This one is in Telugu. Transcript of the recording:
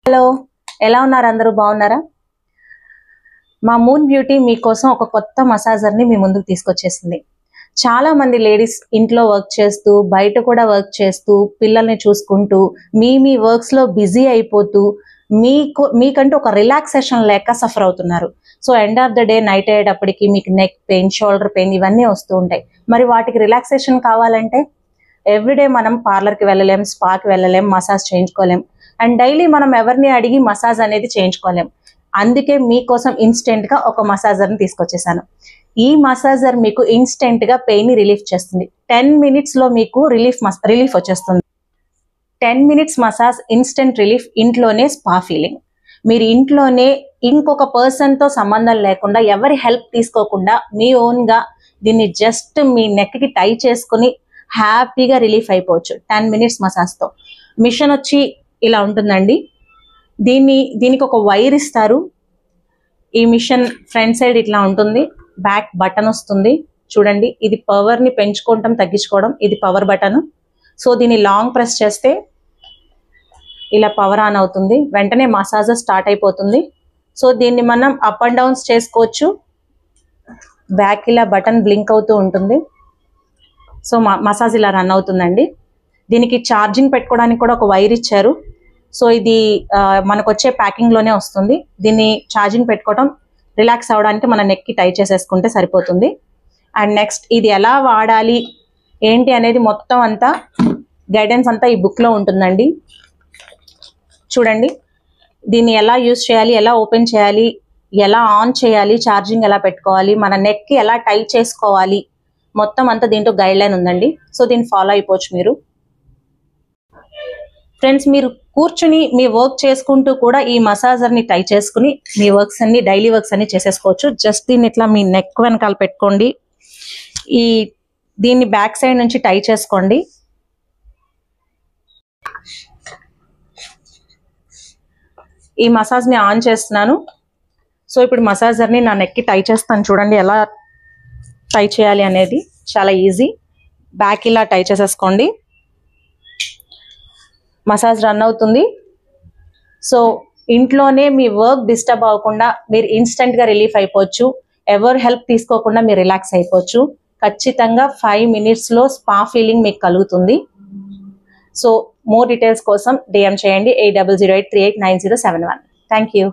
హలో, ఎలా ఉన్నారు? అందరూ బాగున్నారా? మా మూన్ బ్యూటీ మీకోసం ఒక కొత్త మసాజర్ ని మీ ముందుకు తీసుకొచ్చేసింది. చాలా మంది లేడీస్ ఇంట్లో వర్క్ చేస్తూ, బయట కూడా వర్క్ చేస్తూ, పిల్లల్ని చూసుకుంటూ, మీ వర్క్స్ లో బిజీ అయిపోతూ, మీకంటూ ఒక రిలాక్సేషన్ లేక సఫర్ అవుతున్నారు. So end of the day night అయ్యేటప్పటికి మీకు నెక్ పెయిన్, షోల్డర్ పెయిన్ ఇవన్నీ వస్తూ ఉంటాయి. మరి వాటికి రిలాక్సేషన్ కావాలంటే ఎవ్రీడే మనం పార్లర్కి వెళ్ళలేం, స్పాకి వెళ్ళలేం, మసాజ్ చేయించుకోలేం. అండ్ డైలీ మనం ఎవరిని అడిగి మసాజ్ అనేది చేయించుకోలేం. అందుకే మీకోసం ఇన్స్టెంట్ గా ఒక మసాజర్ ని తీసుకొచ్చేసాను. ఈ మసాజర్ మీకు ఇన్స్టెంట్ గా పెయిన్ ని రిలీఫ్ చేస్తుంది. 10 minutes లో మీకు రిలీఫ్ వచ్చేస్తుంది. 10 minutes మసాజ్, ఇన్స్టెంట్ రిలీఫ్, ఇంట్లోనే స్పా ఫీలింగ్. మీరు ఇంట్లోనే ఇంకొక పర్సన్ తో సంబంధం లేకుండా, ఎవరి హెల్ప్ తీసుకోకుండా మీ ఓన్ గా దీన్ని జస్ట్ మీ నెక్ కి టై చేసుకుని హ్యాపీగా రిలీఫ్ అయిపోవచ్చు 10 minutes మసాజ్ తో. మిషన్ వచ్చి ఇలా ఉంటుందండి. దీనికి ఒక వైర్ ఇస్తారు. ఈ మిషన్ ఫ్రంట్ సైడ్ ఇట్లా ఉంటుంది, బ్యాక్ బటన్ వస్తుంది. చూడండి, ఇది పవర్ ని పెంచుకోవటం, తగ్గించుకోవడం, ఇది పవర్ బటన్. సో దీన్ని లాంగ్ ప్రెస్ చేస్తే ఇలా పవర్ ఆన్ అవుతుంది, వెంటనే మసాజ్ స్టార్ట్ అయిపోతుంది. సో దీన్ని మనం అప్ అండ్ డౌన్స్ చేసుకోవచ్చు. బ్యాక్ ఇలా బటన్ బ్లింక్ అవుతూ ఉంటుంది. సో మసాజ్ ఇలా రన్ అవుతుందండి. దీనికి ఛార్జింగ్ పెట్టుకోవడానికి కూడా ఒక వైర్ ఇచ్చారు. సో ఇది మనకు వచ్చే ప్యాకింగ్ లోనే వస్తుంది. దీన్ని ఛార్జింగ్ పెట్టుకోవడం, రిలాక్స్ అవ్వడానికి మన నెక్ కి టై చేసేసుకుంటే సరిపోతుంది. అండ్ నెక్స్ట్ ఇది ఎలా వాడాలి ఏంటి అనేది మొత్తం అంతా గైడెన్స్ అంతా ఈ బుక్ లో ఉంటుందండి. చూడండి, దీన్ని ఎలా యూజ్ చేయాలి, ఎలా ఓపెన్ చేయాలి, ఎలా ఆన్ చేయాలి, ఛార్జింగ్ ఎలా పెట్టుకోవాలి, మన నెక్ కి ఎలా టై చేసుకోవాలి, మొత్తం అంతా దీంట్లో గైడ్ లైన్ ఉందండి. సో దీన్ని ఫాలో అయిపోవచ్చు మీరు. ఫ్రెండ్స్, మీరు కూర్చుని మీ వర్క్ చేసుకుంటూ కూడా ఈ మసాజర్ ని టై చేసుకుని మీ వర్క్స్ అన్ని, డైలీ వర్క్స్ అన్ని చేసేసుకోవచ్చు. జస్ట్ దీన్ని ఇట్లా మీ నెక్ వెనకాల పెట్టుకోండి. దీన్ని బ్యాక్ సైడ్ నుంచి టై చేసుకోండి. ఈ మసాజ్ ని ఆన్ చేస్తున్నాను. సో ఇప్పుడు మసాజర్ ని నా నెక్ కి టై చేస్తాను. చూడండి ఎలా టై చేయాలి అనేది, చాలా ఈజీ. బ్యాక్ ఇలా టై చేసేసుకోండి. మసాజ్ రన్ అవుతుంది. సో ఇంట్లోనే మీ వర్క్ డిస్టర్బ్ అవ్వకుండా మీరు ఇన్స్టెంట్ గా రిలీఫ్ అయిపోవచ్చు. ఎవరు హెల్ప్ తీసుకోకుండా మీరు రిలాక్స్ అయిపోవచ్చు. ఖచ్చితంగా 5 minutes లో స్పా ఫీలింగ్ మీకు కలుగుతుంది. సో మోర్ డీటెయిల్స్ కోసం DM చేయండి 8008389071. Thank you.